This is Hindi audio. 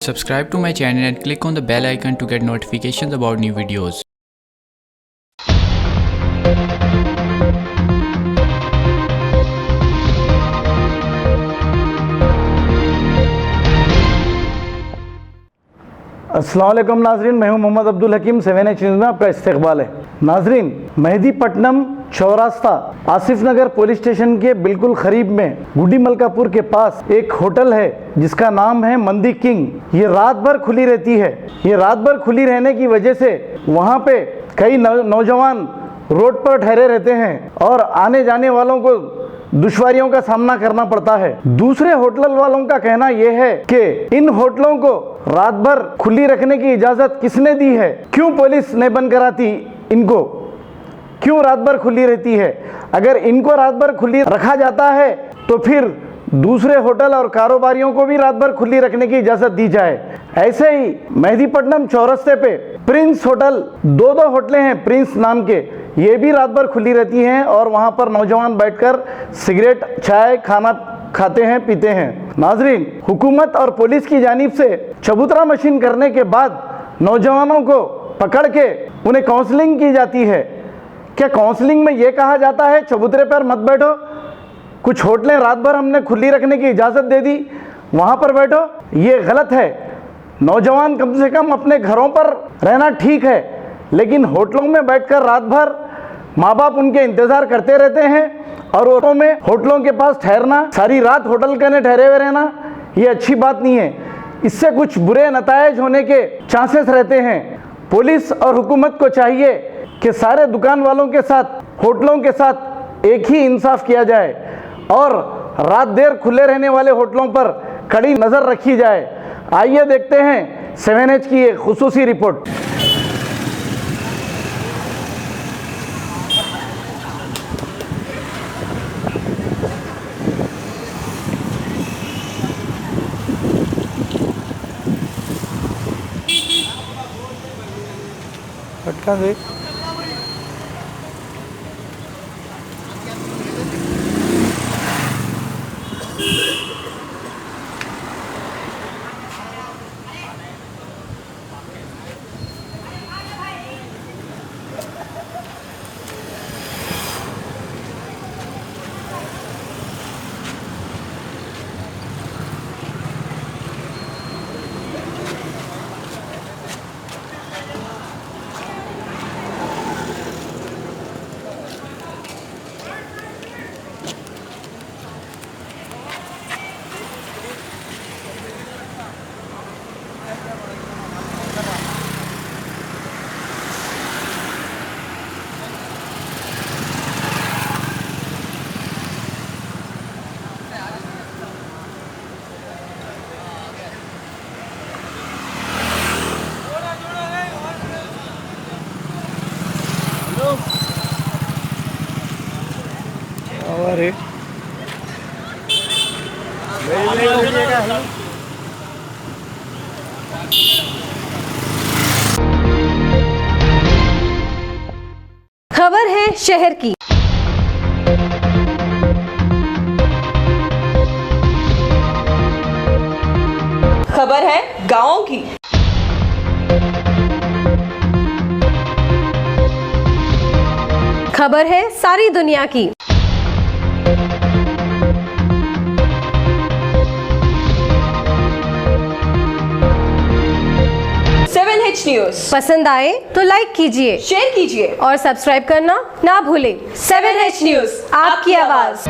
Subscribe to my channel and click on the bell icon to get notifications about new videos. अस्सलाम वालेकुम नाजरीन, मैं हूं मोहम्मद अब्दुल हकीम। 7H न्यूज़ में आपका इस्तकबाल है। नाजरीन, मेहदीपट्टनम चौरास्ता आसिफ नगर पुलिस स्टेशन के बिल्कुल करीब में गुडी मलकापुर के पास एक होटल है जिसका नाम है मंदी किंग। ये रात भर खुली रहती है। ये रात भर खुली रहने की वजह से वहाँ पे कई नौजवान रोड पर ठहरे रहते हैं और आने जाने वालों को दुश्वारियों का सामना करना पड़ता है। दूसरे होटल वालों का कहना यह है कि इन होटलों को रात भर खुली रखने की इजाजत किसने दी है? क्यों पुलिस नहीं बंद कराती इनको? क्यों रात भर खुली रहती है? अगर इनको रात भर खुली रखा जाता है तो फिर दूसरे होटल और कारोबारियों को भी रात भर खुली रखने की इजाजत दी जाए। ऐसे ही मेहदीपट्टनम चौरस्ते पे प्रिंस होटल, दो होटलें हैं प्रिंस नाम के, ये भी रात भर खुली रहती हैं और वहाँ पर नौजवान बैठकर सिगरेट, चाय, खाना खाते हैं, पीते हैं। नाजरीन, हुकूमत और पुलिस की जानिब से चबूतरा मशीन करने के बाद नौजवानों को पकड़ के उन्हें काउंसलिंग की जाती है। क्या काउंसलिंग में ये कहा जाता है चबूतरे पर मत बैठो? कुछ होटलें रात भर हमने खुली रखने की इजाज़त दे दी, वहाँ पर बैठो? ये गलत है। नौजवान कम से कम अपने घरों पर रहना ठीक है, लेकिन होटलों में बैठकर रात भर माँ बाप उनके इंतज़ार करते रहते हैं और होटलों के पास ठहरना, सारी रात होटल के ठहरे हुए रहना, ये अच्छी बात नहीं है। इससे कुछ बुरे नतायज होने के चांसेस रहते हैं। पुलिस और हुकूमत को चाहिए कि सारे दुकान वालों के साथ, होटलों के साथ एक ही इंसाफ किया जाए और रात देर खुले रहने वाले होटलों पर कड़ी नज़र रखी जाए। आइए देखते हैं 7H की एक खुसूसी रिपोर्ट। फटका से अरे खबर है शहर की। खबर है गांवों की। खबर है सारी दुनिया की। न्यूज़ पसंद आए तो लाइक कीजिए, शेयर कीजिए और सब्सक्राइब करना ना भूलें। 7H न्यूज़, आपकी आवाज़।